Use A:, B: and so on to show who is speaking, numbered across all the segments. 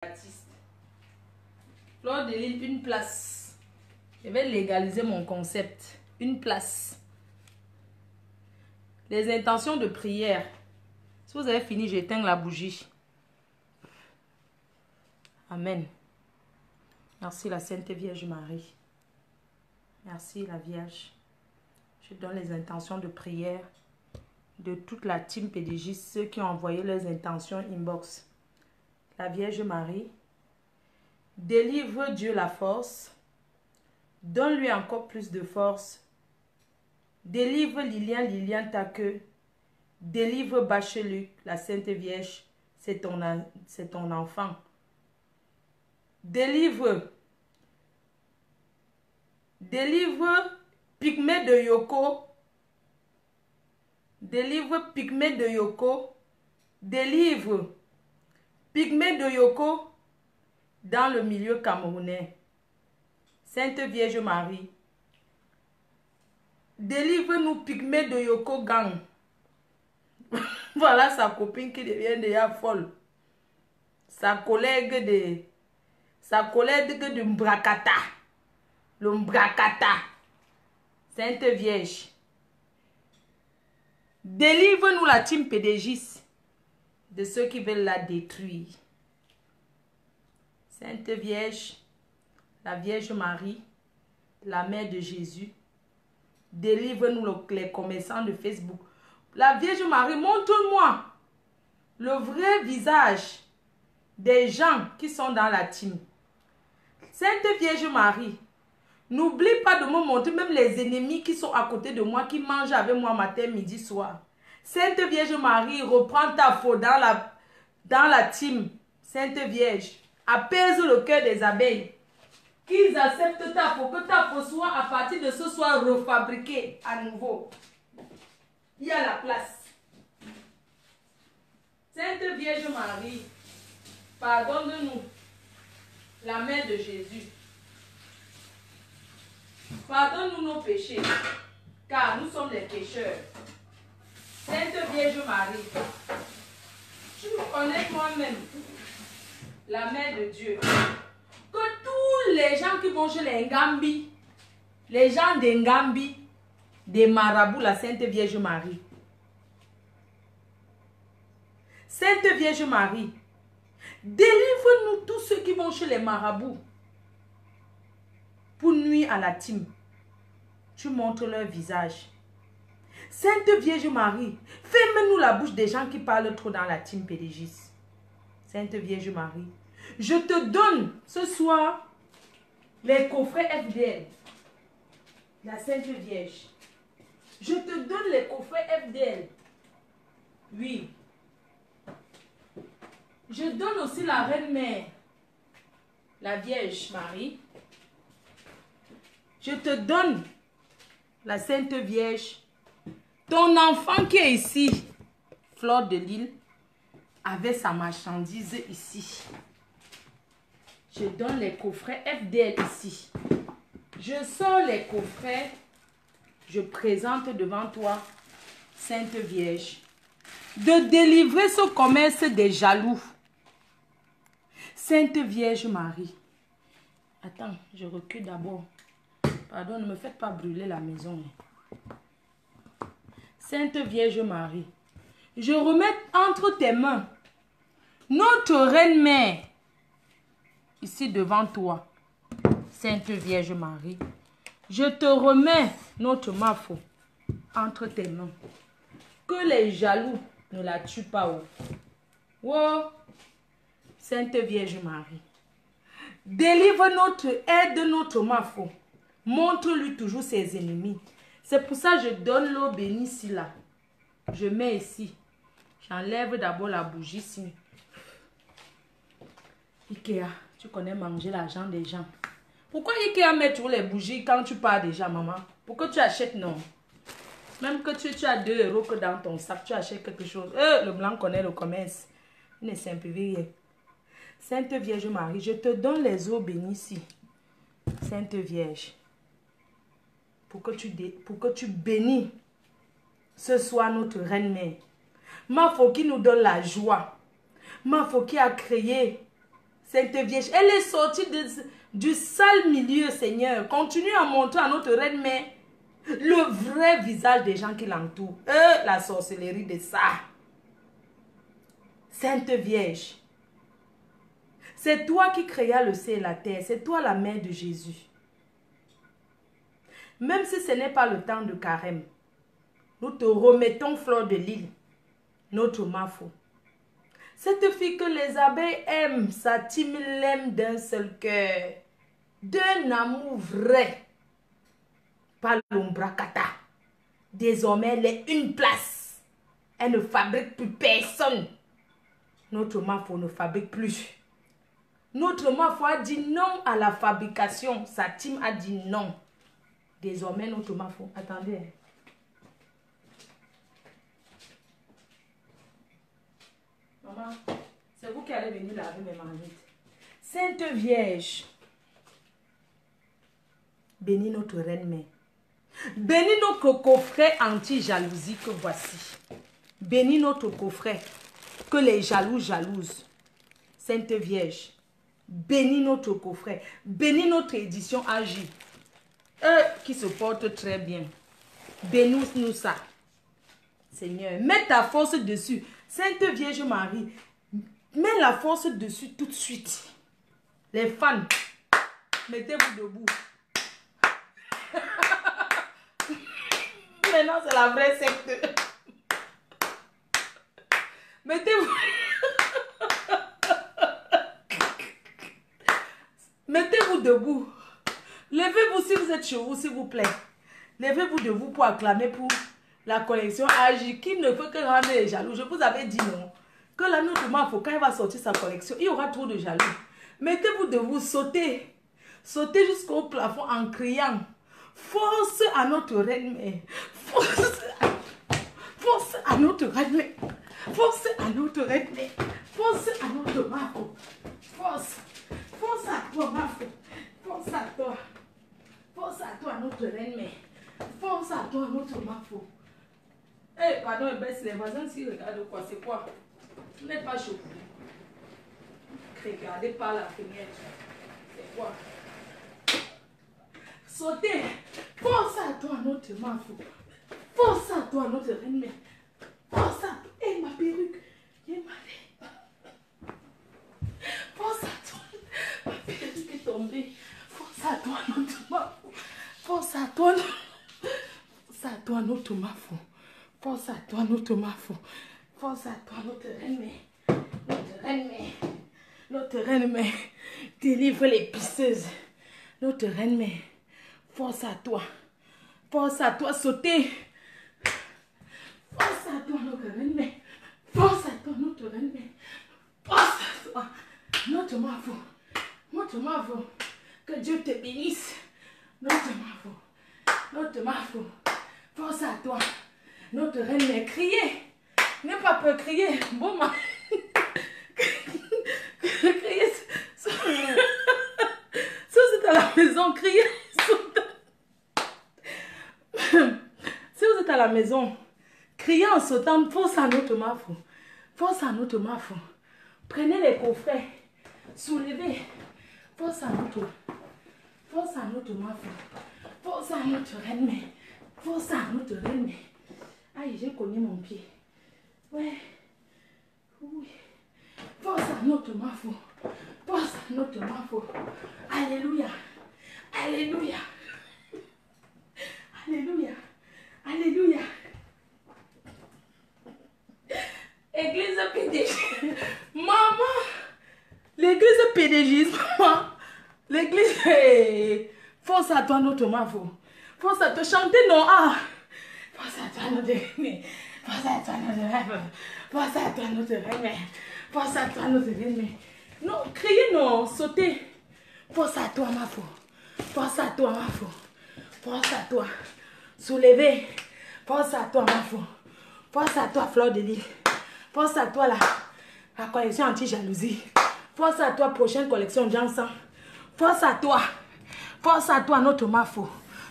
A: artiste. Fleur de Lys, une place. Je vais légaliser mon concept. Une place. Les intentions de prière. Si vous avez fini, j'éteins la bougie. Amen. Merci la Sainte Vierge Marie. Merci la Vierge. Je donne les intentions de prière de toute la team PDJ, ceux qui ont envoyé leurs intentions inbox. La Vierge Marie, délivre Dieu la force, donne-lui encore plus de force, délivre Lilian Taqueux, délivre Bacheluc, la Sainte Vierge, c'est ton enfant. Délivre Pygmée de Yoko, délivre Pygmée de Yoko, délivre Pygmée de Yoko dans le milieu camerounais. Sainte Vierge Marie, délivre-nous Pygmée de Yoko Gang. Voilà sa copine qui devient déjà folle. Sa collègue de Mbrakata. Le Mbrakata. Sainte Vierge. Délivre-nous la team PDJ de ceux qui veulent la détruire. Sainte Vierge, la Vierge Marie, la mère de Jésus, délivre-nous les commerçants de Facebook. La Vierge Marie, montre-moi le vrai visage des gens qui sont dans la team. Sainte Vierge Marie, n'oublie pas de me montrer même les ennemis qui sont à côté de moi, qui mangent avec moi matin, midi, soir. Sainte Vierge Marie, reprends ta faute dans la team. Sainte Vierge, apaise le cœur des abeilles. Qu'ils acceptent ta faute, que ta faute soit à partir de ce soir refabriquée à nouveau. Il y a la place. Sainte Vierge Marie, pardonne-nous, la mère de Jésus. Pardonne-nous nos péchés, car nous sommes les pécheurs. Sainte Vierge Marie, tu me connais moi-même, la mère de Dieu. Que tous les gens qui vont chez les Ngambi, les gens des Ngambi, des marabouts, la Sainte Vierge Marie. Sainte Vierge Marie, délivre-nous tous ceux qui vont chez les marabouts pour nuire à la team. Tu montres leur visage. Sainte Vierge Marie, ferme-nous la bouche des gens qui parlent trop dans la team PDJ. Sainte Vierge Marie, je te donne ce soir les coffrets FDL. La Sainte Vierge. Je te donne les coffrets FDL. Oui. Je donne aussi la Reine-Mère, la Vierge Marie. Je te donne la Sainte Vierge. Ton enfant qui est ici, Fleur de Lys, avec sa marchandise ici. Je donne les coffrets FDL ici. Je sors les coffrets. Je présente devant toi, Sainte Vierge, de délivrer ce commerce des jaloux. Sainte Vierge Marie. Attends, je recule d'abord. Pardon, ne me faites pas brûler la maison. Sainte Vierge Marie, je remets entre tes mains notre Reine-Mère, ici devant toi. Sainte Vierge Marie, je te remets notre Mafo entre tes mains. Que les jaloux ne la tuent pas. Oh. Sainte Vierge Marie, délivre notre aide, notre Mafo. Montre-lui toujours ses ennemis. C'est pour ça que je donne l'eau bénie ici, là. Je mets ici. J'enlève d'abord la bougie ici. Ikea, tu connais manger l'argent des gens. Pourquoi Ikea met toujours les bougies quand tu pars déjà, maman? Pourquoi tu achètes, non? Même que tu as 2 € que dans ton sac, tu achètes quelque chose. Le blanc connaît le commerce. Il ne simplifie rien. Sainte Vierge Marie, je te donne les eaux bénies ici. Sainte Vierge, pour que tu bénis ce soir notre Reine-Mère. Mafo qui nous donne la joie. Mafo qui a créé Sainte Vierge, elle est sortie du sale milieu, Seigneur. Continue à montrer à notre reine mère le vrai visage des gens qui l'entourent. La sorcellerie de ça. Sainte Vierge, c'est toi qui créas le ciel et la terre. C'est toi la mère de Jésus. Même si ce n'est pas le temps de carême, nous te remettons Fleur de Lys, notre Mafo. Cette fille que les abeilles aiment, Satim l'aime d'un seul cœur, d'un amour vrai. Pas l'ombracata. Désormais, elle est une place. Elle ne fabrique plus personne. Notre Mafo ne fabrique plus. Notre Mafo a dit non à la fabrication. Satim a dit non. Désormais, notre Mafo. Attendez. Maman, c'est vous qui allez venir laver mes marmites. Sainte Vierge, bénis notre reine mère. Bénis notre coffret anti-jalousie que voici. Bénis notre coffret que les jaloux jalousent. Sainte Vierge, bénis notre coffret. Bénis notre édition AJ. Eux qui se portent très bien. Bénis-nous ça. Seigneur, mets ta force dessus. Sainte Vierge Marie, mets la force dessus tout de suite. Les fans, mettez-vous debout. Maintenant, c'est la vraie secte. Mettez-vous. Mettez-vous debout. Levez-vous si vous êtes chez vous, s'il vous plaît. Levez-vous debout pour acclamer pour la collection AJ qui ne peut que rendre les jaloux. Je vous avais dit non. Que la notre Mafo, quand elle va sortir sa collection, il y aura trop de jaloux. Mettez-vous debout, sautez. Sautez jusqu'au plafond en criant. Force à notre reine mère. Force à notre reine mère. Force à notre reine mère. Force à notre Mafo. Force. Force à toi, Mafo. Force à toi. Force à toi, notre reine mère. Force à toi, notre Mafo. Eh, pardon, baisse les voisins s'ils regardent quoi, c'est quoi? Vous n'êtes pas chaud. Regardez par la fenêtre. C'est quoi? Sautez. Force à toi, notre Mafo. Force à toi, notre reine mère. Force à toi. Eh, ma perruque. Eh, ma... Force à toi. Ma perruque est tombée. Force à toi, notre Mafo. Force à toi. Force à toi, notre Mafo. Force à toi, notre Mafo. Force à toi, notre reine mère. Notre reine mère. Notre reine mère. Délivre les pisseuses. Notre reine mère. Force à toi. Force à toi, sauter. Force à toi, notre reine mère. Force à toi, notre reine mère. Force à toi, notre Mafo. Notre Mafo. Que Dieu te bénisse. Notre Mafo. Notre Mafo. Force à toi. Notre reine mère. Criez. N'aie pas peur, crier. Bon, ma. Criez. Si vous êtes à la maison, criez. Si vous êtes à la maison, criez en sautant. Force à notre Mafo. Force à notre Mafo. Prenez les coffrets. Soulevez. Force à notre. Force à notre Mafo. Force à notre reine mère. Force à notre reine mère. Aïe, j'ai cogné mon pied. Ouais. Oui. Force à notre Mafo. Force à notre Mafo. Alléluia. Alléluia. Alléluia. Alléluia. Église PDG. Maman. L'église PDG. Maman. L'église. Force à toi, notre Mafo. Force à toi. Chantez, non. Ah. Force à toi, notre reine. Force à toi, notre reine. Force à toi, notre reine. Force à toi, notre reine. Non, criez, non. Sautez. Force à toi, Mafo. Force à toi, Mafo. Force à toi. Soulevez. Force à toi, Mafo. Force à toi, Fleur de Lys. Force à toi, la collection anti-jalousie. Force à toi, prochaine collection d'encens. Force à toi. Force à toi, notre Mafo.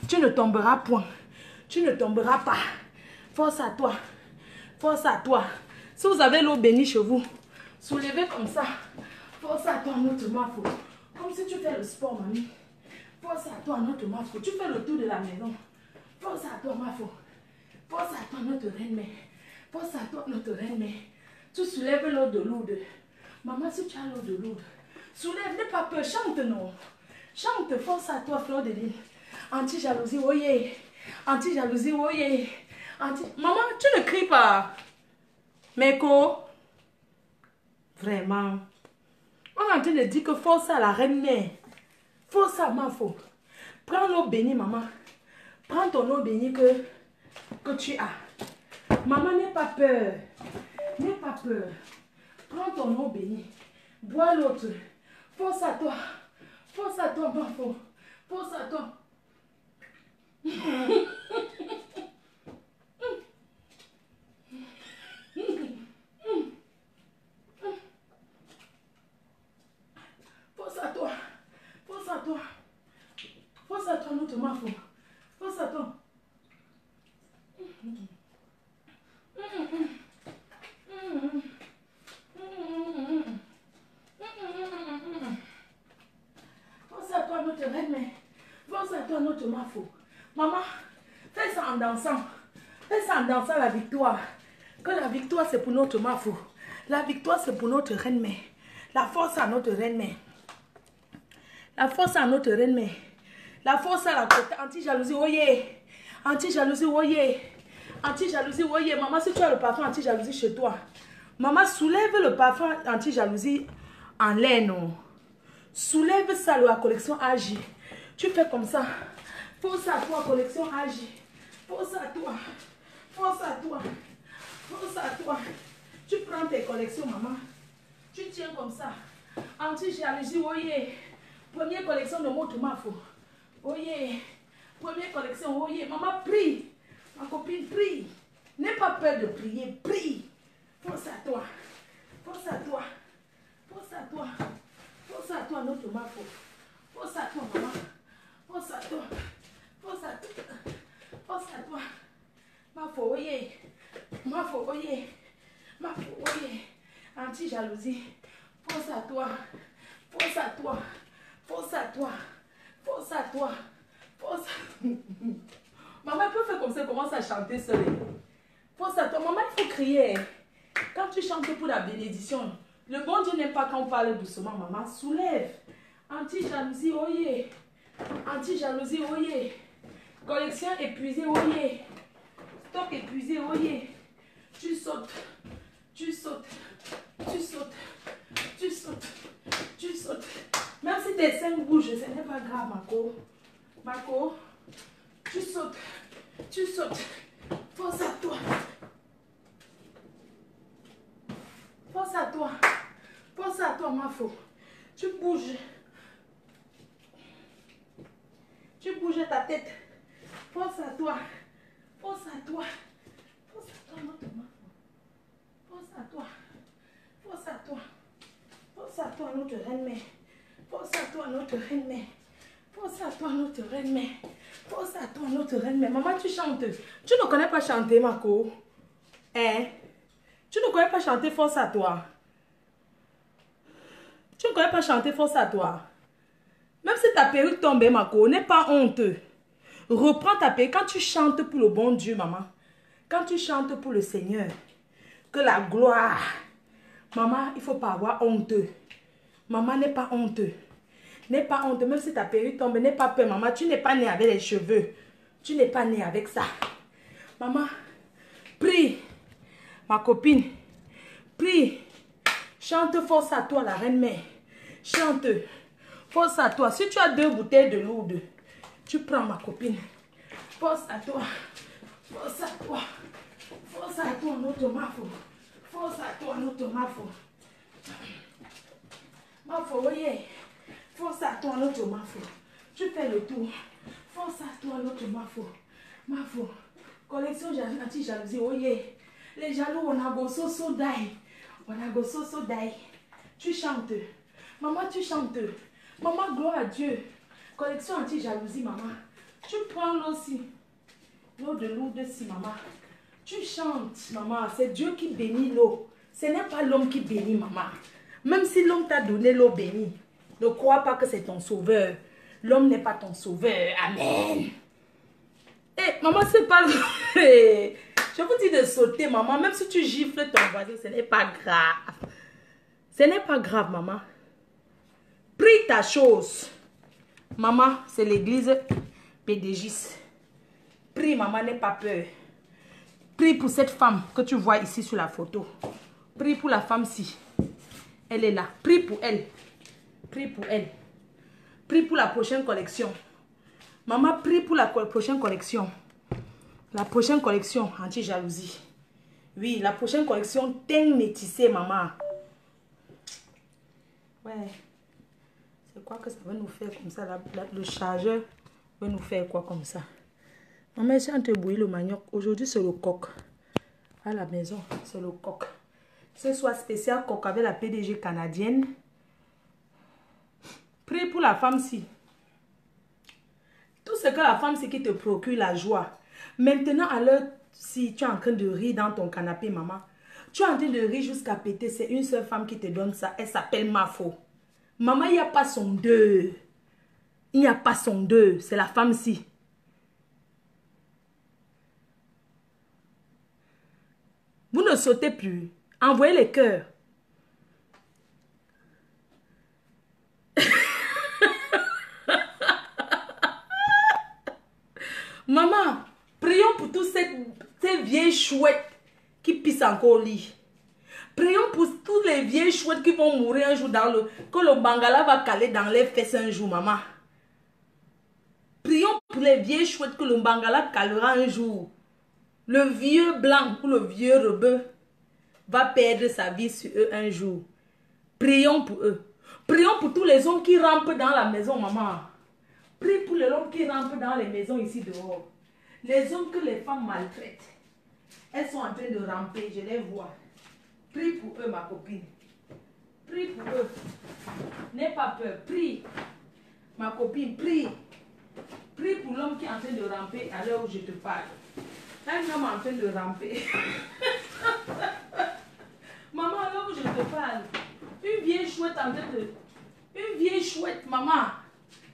A: Tu ne tomberas point. Tu ne tomberas pas. Force à toi. Force à toi. Si vous avez l'eau bénie chez vous, soulevez comme ça. Force à toi, notre mafo. Comme si tu fais le sport, mamie. Force à toi, notre mafo. Tu fais le tour de la maison. Force à toi, mafo. Force à toi, notre reine-mère. Force à toi, notre reine-mère. Tu soulèves l'eau de lourde. Maman, si tu as l'eau de lourde, soulève, n'aie pas peur, chante non. Chante, force à toi, fleur de lys. Anti-jalousie, oye. Anti-jalousie, oye. Maman, tu ne cries pas. Meko. Vraiment. On est en train de dire que force à la reine-mère. Force à ma faute. Prends l'eau bénie, maman. Prends ton eau bénie que tu as. Maman, n'aie pas peur. N'aie pas peur. Prends ton eau bénie. Bois l'autre. Force à toi. Force à toi, ma faute. Force à toi. Force à toi. Force à toi. Force à toi, notre mafo. Force à toi. Force à toi, notre reine-mère. Force à toi, notre mafo. Maman, fais ça en dansant. Fais ça en dansant la victoire. Que la victoire, c'est pour notre mafo. La victoire, c'est pour notre reine-mère. La force à notre reine-mère. La force à notre reine-mère. La force à la côté. Anti-jalousie, oye. Anti-jalousie, oye. Anti-jalousie, oye. Maman, si tu as le parfum anti-jalousie chez toi, maman, soulève le parfum anti-jalousie en laine. Soulève ça, la collection AJ. Tu fais comme ça. Force à toi, collection AJ. Force à toi. Force à toi. Force à toi. Tu prends tes collections, maman. Tu tiens comme ça. Anti-jalousie, oye. Première collection de Moto Mafo. Oye. Première collection, oye. Maman, prie. Ma copine, prie. N'aie pas peur de prier. Prie. Force à toi. Force à toi. Force à toi. Force à toi, notre Mafo. Force à toi, maman. Force à toi. Force à toi. Force à toi. Mafo, oye. Mafo, oye. Mafo, oye. Anti-jalousie. Force à toi. Force à toi. Force à toi. Force à toi. Force à... Maman, elle peut faire comme ça, commence à chanter seule. Force à toi. Maman, il faut crier. Quand tu chantes pour la bénédiction, le bon Dieu n'aime pas quand on parle doucement, maman. Soulève. Anti-jalousie, oyez. Anti-jalousie, oyez. Collection épuisée, oyez. Stock épuisé, oyez. Tu sautes. Tu sautes. Tu sautes. Tu sautes. Tu sautes. Même si tes seins bougent, ce n'est pas grave, Marco. Marco, tu sautes. Tu sautes. Force à toi. Force à toi. Force à toi, Mafo. Tu bouges. Tu bouges ta tête. Force à toi. Force à toi. Force à toi, notre Mafo. Force à toi. Force à toi. Force à toi, notre reine-mère. Force à toi, notre reine-mère. Force à toi, notre reine-mère. Force à toi, notre reine-mère. Maman, tu chantes. Tu ne connais pas chanter, Marco. Hein? Tu ne connais pas chanter force à toi. Tu ne connais pas chanter force à toi. Même si ta perruque tombe, Marco, n'aie pas honteux. Reprends ta perruque. Quand tu chantes pour le bon Dieu, maman. Quand tu chantes pour le Seigneur. Que la gloire. Maman, il ne faut pas avoir honteux. Maman, n'aie pas honteux. N'aie pas honteux. Même si ta perruque tombe, n'aie pas peur, maman. Tu n'es pas née avec les cheveux. Tu n'es pas née avec ça. Maman, prie. Ma copine, prie. Chante force à toi, la reine-mère. Chante. Force à toi. Si tu as 2 bouteilles de lourde, tu prends, ma copine. Force à toi. Force à toi. Force à toi, notre Mafo. Force à toi, notre Mafo. Mafo, voyez. Force à toi, notre Mafo. Tu fais le tour. Force à toi, notre Mafo. Mafo. Collection anti-jalousie, voyez. Les jaloux, on a gosso so die. On a gosso so die. Tu chantes. Maman, tu chantes. Maman, gloire à Dieu. Collection anti-jalousie, maman. Tu prends l'eau aussi. L'eau de lourde si, maman. Tu chantes, maman. C'est Dieu qui bénit l'eau. Ce n'est pas l'homme qui bénit, maman. Même si l'homme t'a donné l'eau bénie, ne crois pas que c'est ton sauveur. L'homme n'est pas ton sauveur. Amen. Eh, maman, c'est pas... Je vous dis de sauter, maman. Même si tu gifles ton voisin, ce n'est pas grave. Ce n'est pas grave, maman. Prie ta chose. Maman, c'est l'église PDGIS. Prie, maman, n'aie pas peur. Prie pour cette femme que tu vois ici sur la photo. Prie pour la femme-ci. Elle est là. Prie pour elle. Prie pour elle. Prie pour la prochaine collection. Maman, prie pour la prochaine collection. La prochaine collection anti-jalousie. Oui, la prochaine collection teint métissé, maman. Ouais. C'est quoi que ça va nous faire comme ça? Le chargeur va nous faire quoi comme ça? Maman, j'ai en train de bouillir le manioc. Aujourd'hui, c'est le coq. À la maison, c'est le coq. Ce soit spécial coq avec la PDG canadienne. Prie pour la femme-ci. Tout ce que la femme-ci qui te procure la joie. Maintenant, à l'heure, si tu es en train de rire dans ton canapé, maman, tu es en train de rire jusqu'à péter, c'est une seule femme qui te donne ça. Elle s'appelle Mafo. Maman, il n'y a pas son deux. Il n'y a pas son deux. C'est la femme-ci. Vous ne sautez plus. Envoyez les cœurs. Maman, prions pour tous ces vieilles chouettes qui pissent encore au lit. Prions pour tous les vieilles chouettes qui vont mourir un jour que le bangala va caler dans les fesses un jour, maman. Prions pour les vieilles chouettes que le bangala calera un jour. Le vieux blanc ou le vieux rebeu va perdre sa vie sur eux un jour. Prions pour eux. Prions pour tous les hommes qui rampent dans la maison, maman. Prie pour les hommes qui rampent dans les maisons ici dehors. Les hommes que les femmes maltraitent. Elles sont en train de ramper, je les vois. Prie pour eux, ma copine. Prie pour eux. N'aie pas peur, prie. Ma copine, prie. Prie pour l'homme qui est en train de ramper à l'heure où je te parle. Un homme en train de ramper. Maman, à l'heure où je te parle, une vieille chouette en train de... Une vieille chouette, maman,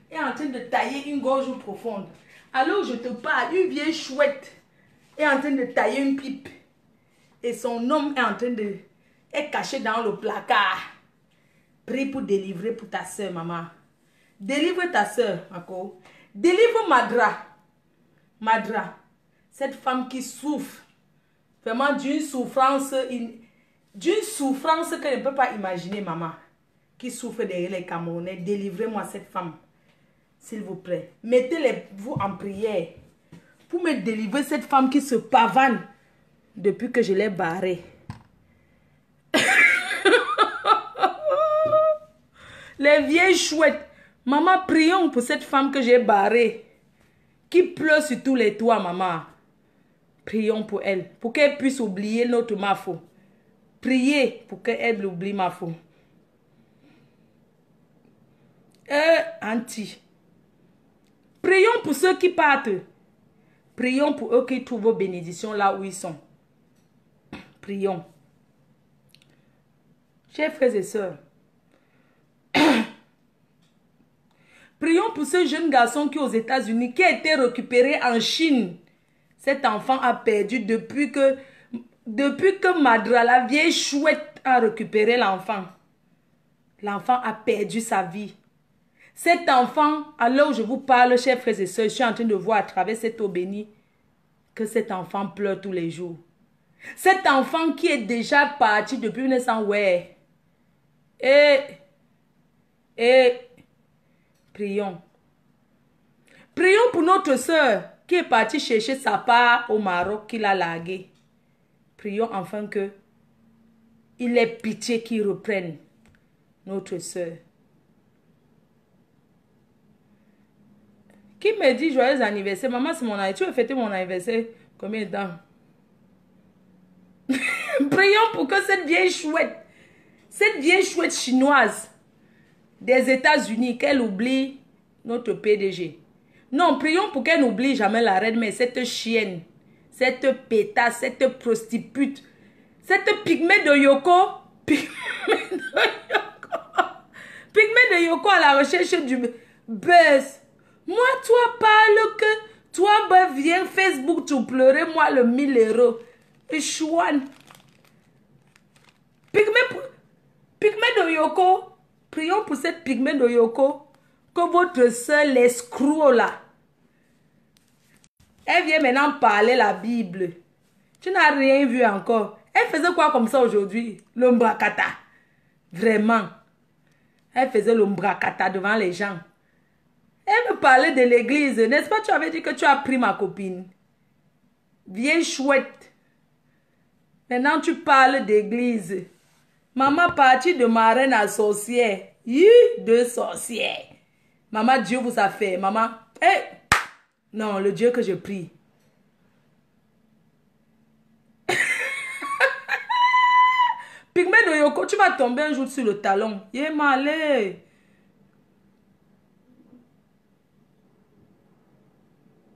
A: est en train de tailler une gorge profonde. À l'heure où je te parle, une vieille chouette est en train de tailler une pipe. Et son homme est en train de... est caché dans le placard. Prie pour délivrer pour ta soeur, maman. Délivre ta soeur, Mako. Délivre Madra. Madra. Cette femme qui souffre. Vraiment d'une souffrance qu'elle ne peut pas imaginer, maman. Qui souffre derrière les Camerounais. Délivrez-moi cette femme. S'il vous plaît. Mettez-vous en prière. Pour me délivrer cette femme qui se pavane depuis que je l'ai barrée. Les vieilles chouettes. Maman, prions pour cette femme que j'ai barrée. Qui pleure sur tous les toits, maman. Prions pour elle. Pour qu'elle puisse oublier notre Mafo. Priez pour qu'elle oublie Mafo. Anti. Prions pour ceux qui partent. Prions pour eux qui trouvent vos bénédictions là où ils sont. Prions. Chers frères et sœurs. Prions pour ce jeune garçon qui est aux États-Unis, qui a été récupéré en Chine. Cet enfant a perdu depuis que Madra, la vieille chouette, a récupéré l'enfant. L'enfant a perdu sa vie. Cet enfant, à l'heure où je vous parle, chers frères et sœurs, je suis en train de voir à travers cette eau bénie que cet enfant pleure tous les jours. Cet enfant qui est déjà parti depuis 1900, ouais. Prions. Prions pour notre soeur qui est partie chercher sa part au Maroc, qu'il a largué. Prions enfin que il ait pitié qu'il reprenne notre soeur. Qui me dit joyeux anniversaire? Maman, c'est mon anniversaire. Tu veux fêter mon anniversaire combien de temps? Prions pour que cette vieille chouette chinoise des États-Unis, qu'elle oublie notre PDG. Non, prions pour qu'elle n'oublie jamais la reine, mais cette chienne, cette pétasse, cette prostitute, cette pygmée de Yoko, pygmée de Yoko. de Yoko à la recherche du buzz. Moi, toi, parle que toi, ben, viens Facebook, tu pleurer, moi, le 1000 euros. Chouane. Pygmée de Yoko. Prions pour cette pygmée de Yoko. Que votre soeur, l'escroc là. Elle vient maintenant parler la Bible. Tu n'as rien vu encore. Elle faisait quoi comme ça aujourd'hui? L'ombrakata. Vraiment. Elle faisait l'ombrakata devant les gens. Elle me parlait de l'église. N'est-ce pas, tu avais dit que tu as pris ma copine? Viens chouette. Maintenant, tu parles d'église. Maman partie de marraine à sorcière. Deux sorcières. Maman, Dieu vous a fait. Maman, hey! Non, le Dieu que je prie. Pygmée de Yoko, tu vas tomber un jour sur le talon. Yé malé.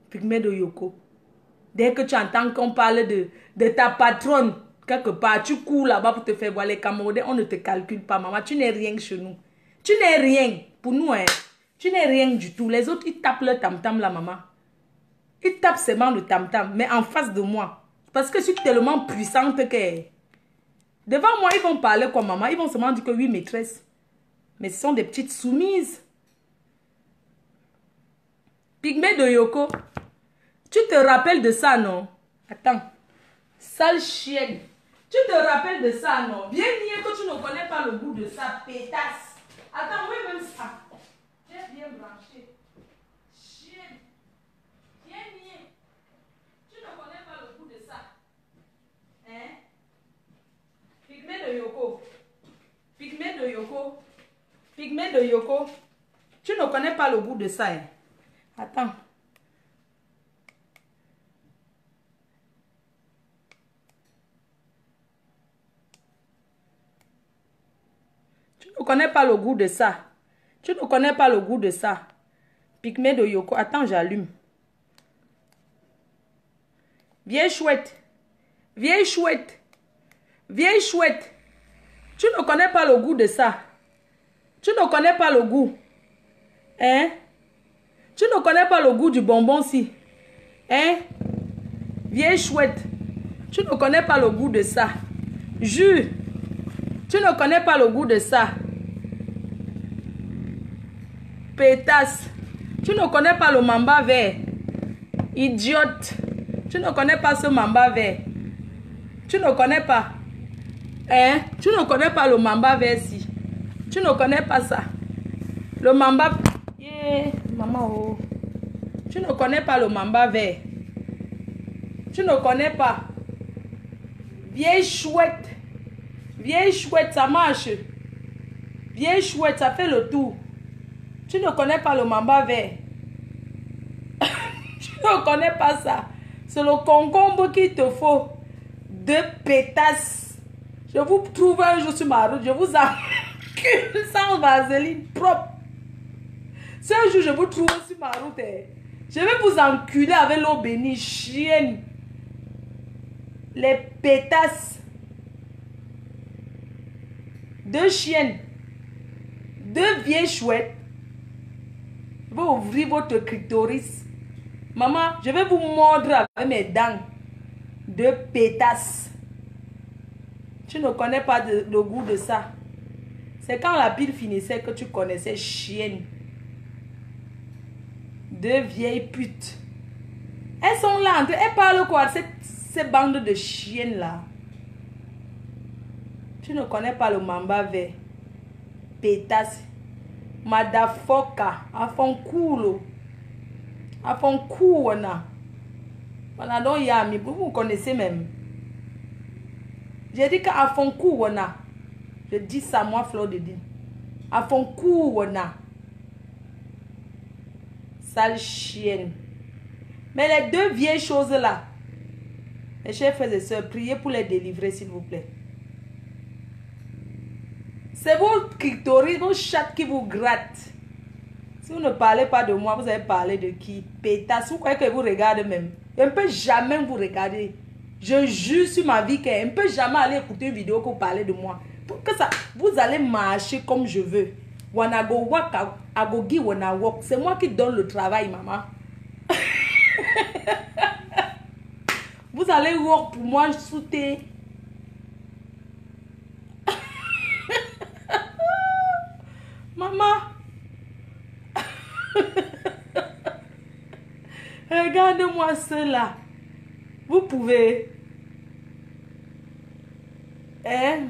A: Pygmée de Yoko. Dès que tu entends qu'on parle de ta patronne, quelque part, tu cours là-bas pour te faire voir les Camerounais, on ne te calcule pas, maman. Tu n'es rien chez nous. Tu n'es rien. Pour nous, hein. Tu n'es rien du tout. Les autres, ils tapent le tam-tam là, maman. Ils tapent seulement le tam-tam, mais en face de moi. Parce que je suis tellement puissante que... Devant moi, ils vont parler comme maman. Ils vont seulement dire que oui, maîtresse. Mais ce sont des petites soumises. Pygmée de Yoko. Tu te rappelles de ça, non? Attends. Sale chienne. Tu te rappelles de ça, non? Viens nier que tu ne connais pas le goût de ça, pétasse. Attends, oui, même ça. J'ai bien branché. Chienne. Viens nier. Tu ne connais pas le goût de ça. Hein? Pygmée de Yoko. Pygmée de Yoko. Pygmée de Yoko. Tu ne connais pas le goût de ça, hein? Attends. Tu ne connais pas le goût de ça. Tu ne connais pas le goût de ça. Pygmée de Yoko. Attends, j'allume. Viens chouette. Viens chouette. Viens chouette. Tu ne connais pas le goût de ça. Tu ne connais pas le goût. Hein? Tu ne connais pas le goût du bonbon-ci. Hein? Viens chouette. Tu ne connais pas le goût de ça. Jus. Tu ne connais pas le goût de ça. Pétasse. Tu ne connais pas le mamba vert. Idiote. Tu ne connais pas ce mamba vert. Tu ne connais pas. Hein? Tu ne connais pas le mamba vert-ci. Tu ne connais pas ça. Le mamba... Yeah, maman, oh. Tu ne connais pas le mamba vert. Tu ne connais pas. Vieille chouette. Vieille chouette, ça marche. Vieille chouette, ça fait le tour. Tu ne connais pas le mamba vert. Tu ne connais pas ça. C'est le concombre qu'il te faut. Deux pétasses. Je vous trouve un jour sur ma route. Je vous encule sans vaseline propre. Si un jour je vous trouve sur ma route, je vais vous enculer avec l'eau bénie. Chienne. Les pétasses. Deux chiennes. Deux vieilles chouettes. Je vais ouvrir votre clitoris. Maman, je vais vous mordre avec mes dents. Deux pétasses. Tu ne connais pas le goût de ça. C'est quand la pile finissait que tu connaissais, chienne. Deux vieilles putes. Elles sont là. Elles parlent quoi? Ces bandes de chiennes là. Tu ne connais pas le mamba vert. Pétasse. Madafoka. Afonkulo. Afonkuona. Voilà donc Yami. Vous connaissez même. J'ai dit qu'Afonkuona. Je dis ça moi, Fleur de Dine. Afonkuona. Sale chienne. Mais les deux vieilles choses là. Mes chers frères et sœurs, priez pour les délivrer s'il vous plaît. C'est vos clitoris, vos chattes qui vous grattent. Si vous ne parlez pas de moi, vous allez parler de qui? Pétasse. Vous croyez que vous regardez même? Je ne peux jamais vous regarder. Je jure sur ma vie qu'elle ne peut jamais aller écouter une vidéo que vous parlez de moi. Pour que ça, vous allez marcher comme je veux. Wanago waka, agogi wana work. C'est moi qui donne le travail, maman. Vous allez work pour moi, souter. Maman. Regardez-moi cela. Vous pouvez. Hein?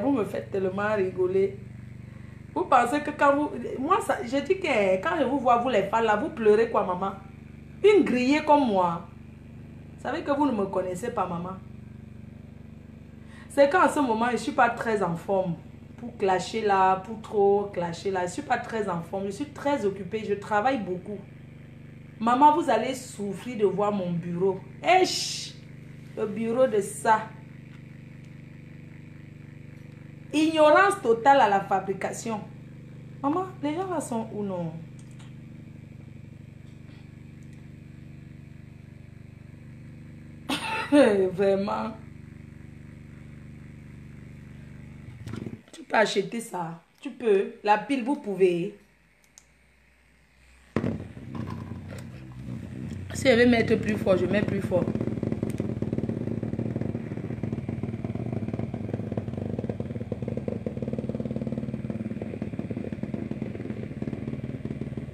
A: Vous me faites tellement rigoler. Vous pensez que quand vous... Moi, ça, je dis que quand je vous vois, vous les femmes là, vous pleurez quoi, maman? Une grillée comme moi. Vous savez que vous ne me connaissez pas, maman. C'est qu'en ce moment, je ne suis pas très en forme. Pour clasher là, pour trop clasher là. Je ne suis pas très en forme. Je suis très occupée. Je travaille beaucoup. Maman, vous allez souffrir de voir mon bureau. Esh! Le bureau de ça. Ignorance totale à la fabrication. Maman, les gens là sont où non? Vraiment. Tu peux acheter ça. Tu peux. La pile, vous pouvez. Si je vais mettre plus fort, je mets plus fort.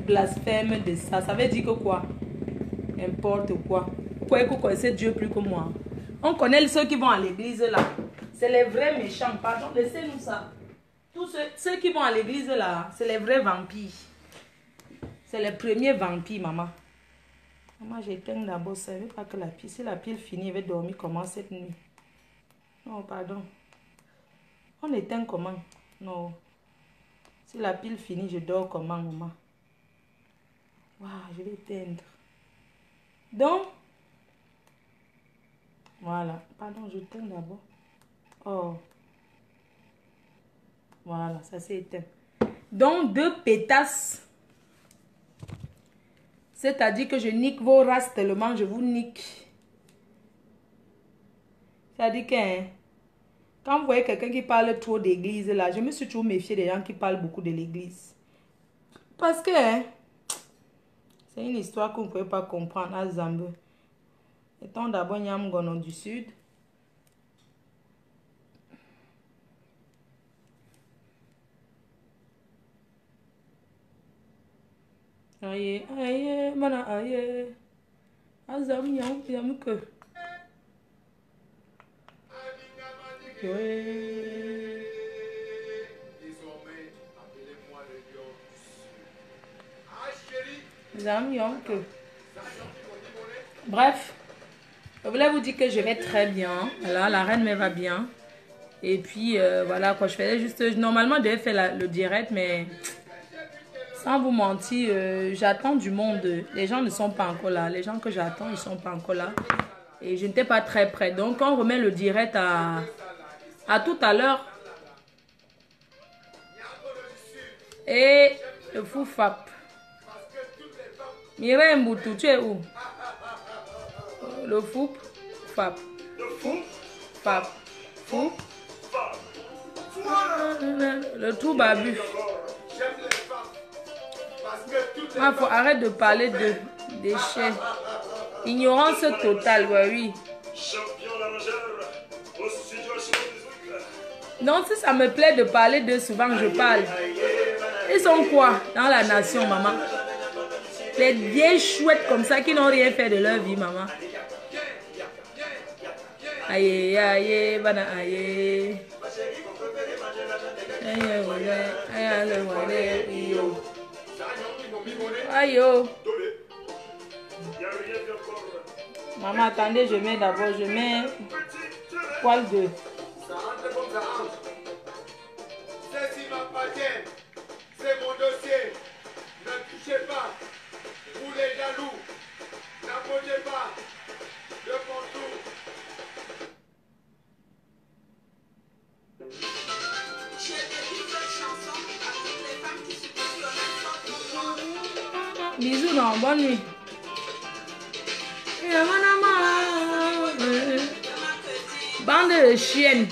A: Blasphème de ça. Ça veut dire que quoi? N'importe quoi. Vous croyez que vous connaissez Dieu plus que moi? On connaît ceux qui vont à l'église là. C'est les vrais méchants. Pardon, laissez-nous ça. Tous ceux qui vont à l'église là, c'est les vrais vampires. C'est les premiers vampires, maman. Maman, j'éteins d'abord ça. Je ne veux pas que la pile. Si la pile finit, je vais dormir comment cette nuit? Non, pardon. On éteint comment? Non. Si la pile finit, je dors comment, maman? Waouh, je vais éteindre. Donc, voilà. Pardon, je éteins d'abord. Oh. Voilà, ça s'est éteint. Donc, 2 pétasses. C'est-à-dire que je nique vos races tellement je vous nique. C'est-à-dire que hein, quand vous voyez quelqu'un qui parle trop d'église, là, je me suis toujours méfiée des gens qui parlent beaucoup de l'église. Parce que hein, c'est une histoire que vous ne pouvez pas comprendre à Zambé. Étant d'abord Nyamgono du Sud. Aïe, aïe, mana aïe. Azam yam que. Zam yam que. Bref, je voulais vous dire que je vais très bien. Voilà, la reine me va bien. Et puis, voilà quoi, je faisais juste... Normalement, je devais faire le direct, mais... Sans vous mentir, j'attends du monde. Les gens ne sont pas encore là. Les gens que j'attends, ils ne sont pas encore là. Et je n'étais pas très près. Donc, on remet le direct à tout à l'heure. Et le fou Fap. Mireille Mboutou, tu es où? Le fou Fap. Fou Fap. Fou. Le tout babu. Ah, faut arrêter de parler de déchets. Ignorance totale, oui. Donc, si ça me plaît de parler d'eux, souvent je parle. Ils sont quoi dans la nation, maman? Les vieilles chouettes comme ça qui n'ont rien fait de leur vie, maman. Aïe, aïe, bana, aïe. Aïe, oh. Maman, attendez, je mets d'abord, je mets poil de...
B: Ceci m'appartient, c'est mon dossier. Ne touchez pas, vous les jaloux, n'approchez pas de mon tour.
C: J'ai écrit cette chanson à toutes les femmes qui supportent le même sort.
A: Bisous, non, bonne nuit. Bande de chiennes.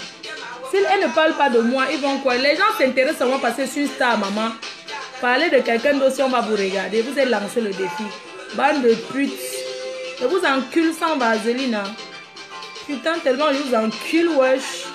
A: Si elle ne parle pas de moi, ils vont quoi? Les gens s'intéressent à moi parce que je suis une star, maman. Parlez de quelqu'un d'autre si on va vous regarder. Vous êtes lancé le défi. Bande de putes. Je vous encule sans vaseline. Hein. Putain, tellement je vous encule, wesh.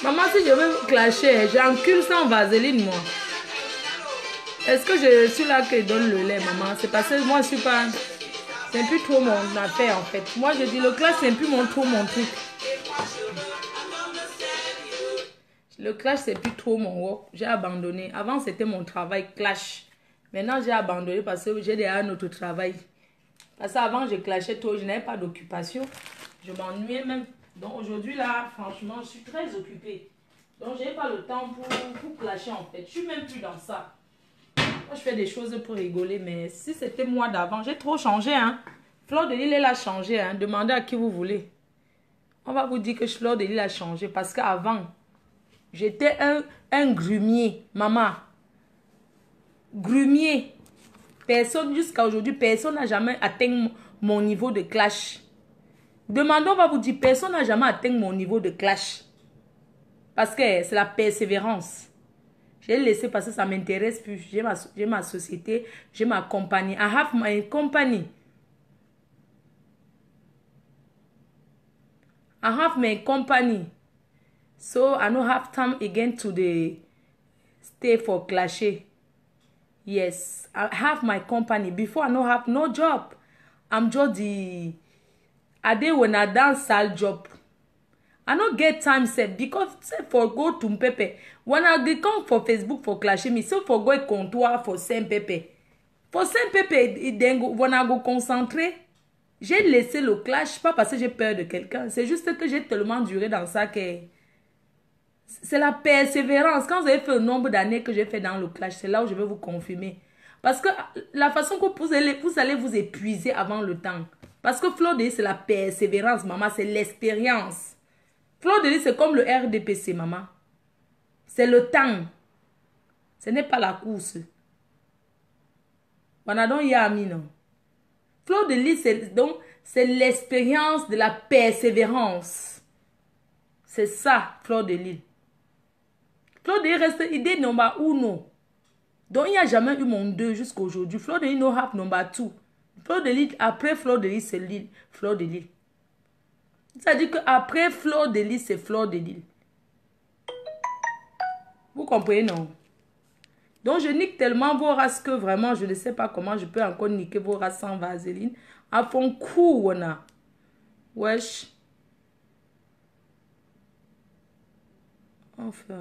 A: Maman, si je veux clasher, j'encule sans vaseline, moi. Est-ce que je suis là que je donne le lait, maman? C'est parce que moi, je suis pas... C'est plus trop mon affaire, en fait. Moi, je dis, le clash, c'est plus trop mon truc. Le clash, c'est plus trop mon work. J'ai abandonné. Avant, c'était mon travail clash. Maintenant, j'ai abandonné parce que j'ai déjà un autre travail. Parce qu'avant, je clashais trop. Je n'avais pas d'occupation. Je m'ennuyais même. Donc, aujourd'hui, là, franchement, je suis très occupée. Donc, je n'ai pas le temps pour clasher, en fait. Je suis même plus dans ça. Moi, je fais des choses pour rigoler. Mais si c'était moi d'avant, j'ai trop changé, hein. Fleur de Lille, elle a changé, hein. Demandez à qui vous voulez. On va vous dire que Fleur de Lille a changé. Parce qu'avant, j'étais un grumier, maman. Grumier. Personne, jusqu'à aujourd'hui, personne n'a jamais atteint mon niveau de clash. Demandons, on va vous dire, personne n'a jamais atteint mon niveau de clash. Parce que c'est la persévérance. J'ai laissé parce que ça ne m'intéresse plus. J'ai ma société, j'ai ma compagnie. I have my company. I have my company. So I don't have time again to stay for clasher. Yes, I have my company. Before I don't have no job. I'm just I did when I dance side job. I don't get time set because for go to Pepe. When I come for Facebook for clasher me, so for go comptoir for Saint Pepe. For Saint Pepe, when I go concentrer, j'ai laissé le clash, pas parce que j'ai peur de quelqu'un. C'est juste que j'ai tellement duré dans ça que c'est la persévérance. Quand vous avez fait le nombre d'années que j'ai fait dans le clash, c'est là où je vais vous confirmer. Parce que la façon que vous allez vous épuiser avant le temps. Parce que Fleur de Lys, c'est la persévérance, maman. C'est l'expérience. Fleur de Lys, c'est comme le RDPC, maman. C'est le temps. Ce n'est pas la course. Wanadon Yami, non. Fleur de Lys, c'est l'expérience de la persévérance. C'est ça, Fleur de Lys. Fleur de Lys reste idée number 1. Donc, il n'y a jamais eu mon 2 jusqu'à aujourd'hui. Fleur de Lys no have number 2. Fleur de Lys, après Fleur de Lys, c'est Fleur de Lys. C'est-à-dire qu'après Fleur de Lys, c'est Fleur de Lys. Vous comprenez, non? Donc, je nique tellement vos races que vraiment, je ne sais pas comment je peux encore niquer vos races sans vaseline. À fond coup, on a. Wesh. On fera...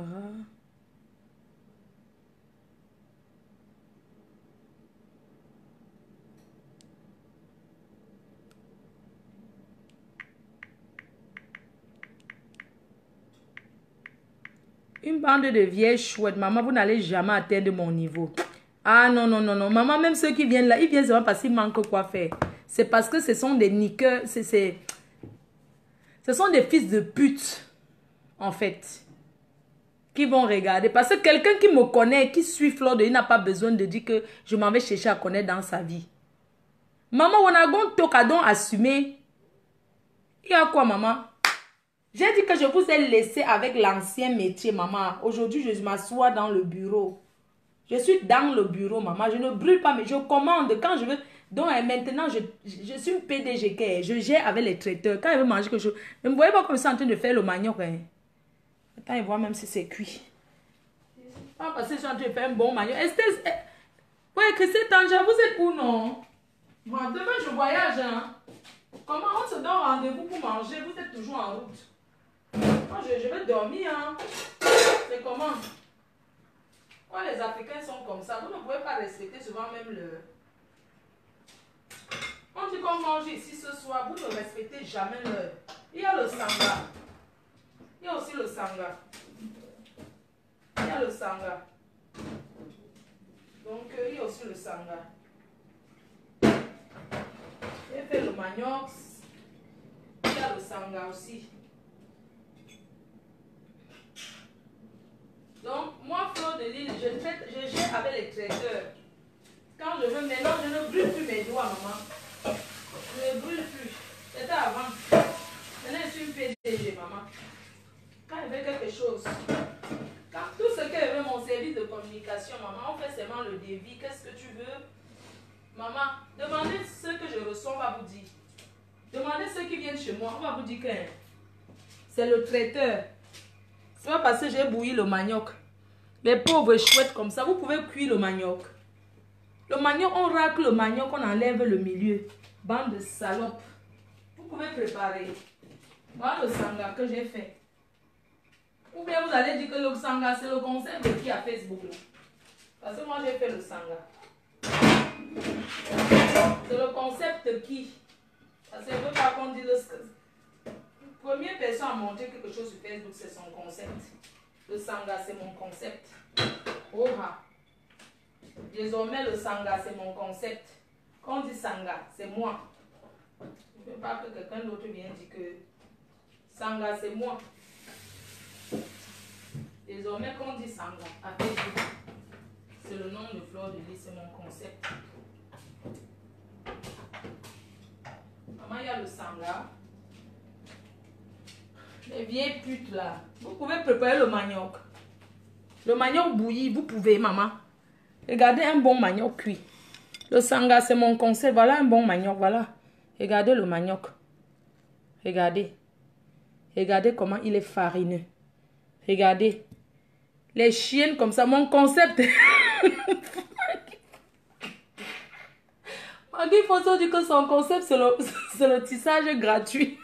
A: Une bande de vieilles chouettes. Maman, vous n'allez jamais atteindre mon niveau. Ah non, non, non, non. Maman, même ceux qui viennent là, ils viennent seulement parce qu'ils manquent quoi faire. C'est parce que ce sont des niqueurs. Ce sont des fils de pute, en fait, qui vont regarder. Parce que quelqu'un qui me connaît, qui suit Fleur de Lys, n'a pas besoin de dire que je m'en vais chercher à connaître dans sa vie. Maman, on a un tocadon assumé. Il y a quoi, maman? J'ai dit que je vous ai laissé avec l'ancien métier, maman. Aujourd'hui, je m'assois dans le bureau. Je suis dans le bureau, maman. Je ne brûle pas, mais je commande quand je veux. Donc, maintenant, je suis une PDG. Je gère avec les traiteurs. Quand je veux manger quelque chose, ne me voyez pas comme je suis en train de faire le manioc. Hein. Attends, il voit même si c'est cuit. Pas parce que je suis en train de faire un bon manioc. Oui, Christine Tanja, vous êtes où, non? Bon, demain, je voyage. Hein. Comment on se donne rendez-vous pour manger? Vous êtes toujours en route. Moi, je vais dormir. Hein. C'est comment? Oh, les Africains sont comme ça. Vous ne pouvez pas respecter souvent même le... On dit qu'on mange ici ce soir. Vous ne respectez jamais l'heure. Il y a le sanga. Il y a aussi le sanga. a le sanga. Donc, il y a aussi le sanga. J'ai fait le manioc. Il y a le sanga aussi. Donc, moi, fleur de lys, je gère avec les traiteurs. Quand je veux, maintenant, je ne brûle plus mes doigts, maman. Je ne brûle plus. C'était avant. Maintenant, je suis une PDG, maman. Quand il veut quelque chose, quand tout ce que veut mon service de communication, maman, on fait seulement le devis. Qu'est-ce que tu veux? Maman, demandez ce que je reçois, on va vous dire. Demandez ceux qui viennent chez moi, on va vous dire que c'est le traiteur. C'est pas parce que j'ai bouilli le manioc. Les pauvres chouettes comme ça, vous pouvez cuire le manioc. Le manioc, on racle le manioc, on enlève le milieu. Bande de salopes. Vous pouvez préparer. Voilà le sanga que j'ai fait. Ou bien vous allez dire que le sanga, c'est le concept de qui à Facebook là. Parce que moi j'ai fait le sanga. C'est le concept de qui? Parce que je ne veux pas qu'on dise le... Première personne à monter quelque chose sur Facebook, c'est son concept. Le sanga, c'est mon concept. Oh ah. Désormais, le sanga, c'est mon concept. Quand on dit sanga, c'est moi. Je ne veux pas que quelqu'un d'autre vienne dire que sanga, c'est moi. Désormais, quand on dit sanga, à Facebook, c'est le nom de fleur de lys, c'est mon concept. Maman, il y a le sanga. Les vieilles putes là. Vous pouvez préparer le manioc. Le manioc bouilli, vous pouvez, maman. Regardez un bon manioc cuit. Le sanga, c'est mon concept. Voilà un bon manioc, voilà. Regardez le manioc. Regardez. Regardez comment il est farineux. Regardez. Les chiennes comme ça, mon concept. Maggie Photo dit que son concept, c'est le tissage gratuit.